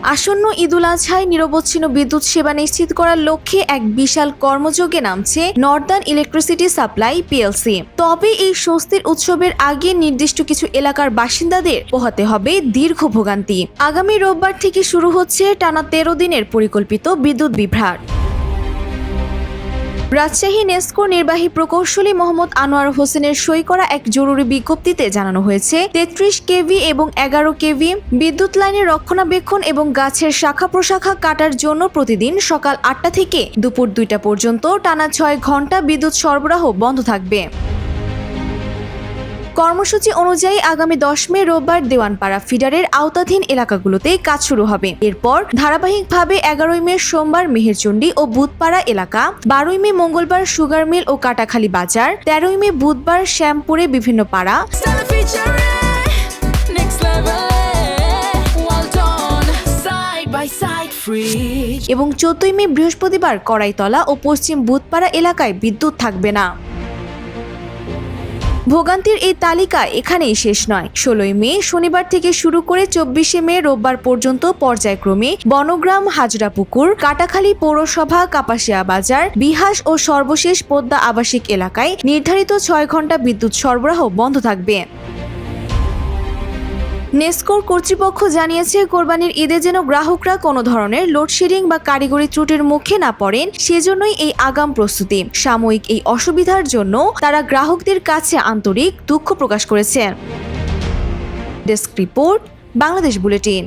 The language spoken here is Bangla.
আসন্ন ঈদুল আজহায় নিরবচ্ছিন্ন বিদ্যুৎ সেবা নিশ্চিত করার লক্ষ্যে এক বিশাল কর্মযজ্ঞে নামছে নর্দার্ন ইলেকট্রিসিটি সাপ্লাই পিএলসি। তবে এই স্বস্তির উৎসবের আগে নির্দিষ্ট কিছু এলাকার বাসিন্দাদের পোহাতে হবে দীর্ঘ ভোগান্তি। আগামী রোববার থেকে শুরু হচ্ছে টানা 13 দিনের পরিকল্পিত বিদ্যুৎ বিভ্রাট। রাজশাহী নেসকোর নির্বাহী প্রকৌশলী মোহাম্মদ আনোয়ার হোসেনের সই করা এক জরুরি বিজ্ঞপ্তিতে জানানো হয়েছে 33 কেভি এবং 11 কেভি বিদ্যুৎ লাইনের রক্ষণাবেক্ষণ এবং গাছের শাখা প্রশাখা কাটার জন্য প্রতিদিন সকাল 8টা থেকে দুপুর 2টা পর্যন্ত টানা 6 ঘন্টা বিদ্যুৎ সরবরাহ বন্ধ থাকবে। কর্মসূচি অনুযায়ী আগামী 10 মে রোববার দেওয়ানপাড়া ফিডারের আওতাধীন এলাকাগুলোতে কাজ শুরু হবে। এরপর ধারাবাহিকভাবে 11 মে সোমবার মেহেরচণ্ডী ও বুধপাড়া এলাকা, 12 মে মঙ্গলবার সুগার মিল ও কাটাখালী বাজার, 13 মে বুধবার শ্যামপুরে বিভিন্ন পাড়া এবং 14 মে বৃহস্পতিবার কড়াইতলা ও পশ্চিম বুধপাড়া এলাকায় বিদ্যুৎ থাকবে না। ভোগান্তির এই তালিকা এখানেই শেষ নয়। 16 মে শনিবার থেকে শুরু করে 24 মে রোববার পর্যন্ত পর্যায়ক্রমে বনগ্রাম, হাজরাপুকুর, কাটাখালী পৌরসভা, কাপাসিয়া বাজার, বিহাস ও সর্বশেষ পদ্মা আবাসিক এলাকায় নির্ধারিত 6 ঘন্টা বিদ্যুৎ সরবরাহ বন্ধ থাকবে। নেসকোর কর্তৃপক্ষ জানিয়েছে, কোরবানির ঈদে যেন গ্রাহকরা কোনো ধরনের লোডশেডিং বা কারিগরি ত্রুটির মুখে না পড়েন, সেজন্যই এই আগাম প্রস্তুতি। সাময়িক এই অসুবিধার জন্য তারা গ্রাহকদের কাছে আন্তরিক দুঃখ প্রকাশ করেছে। Desk report, Bangladesh bulletin.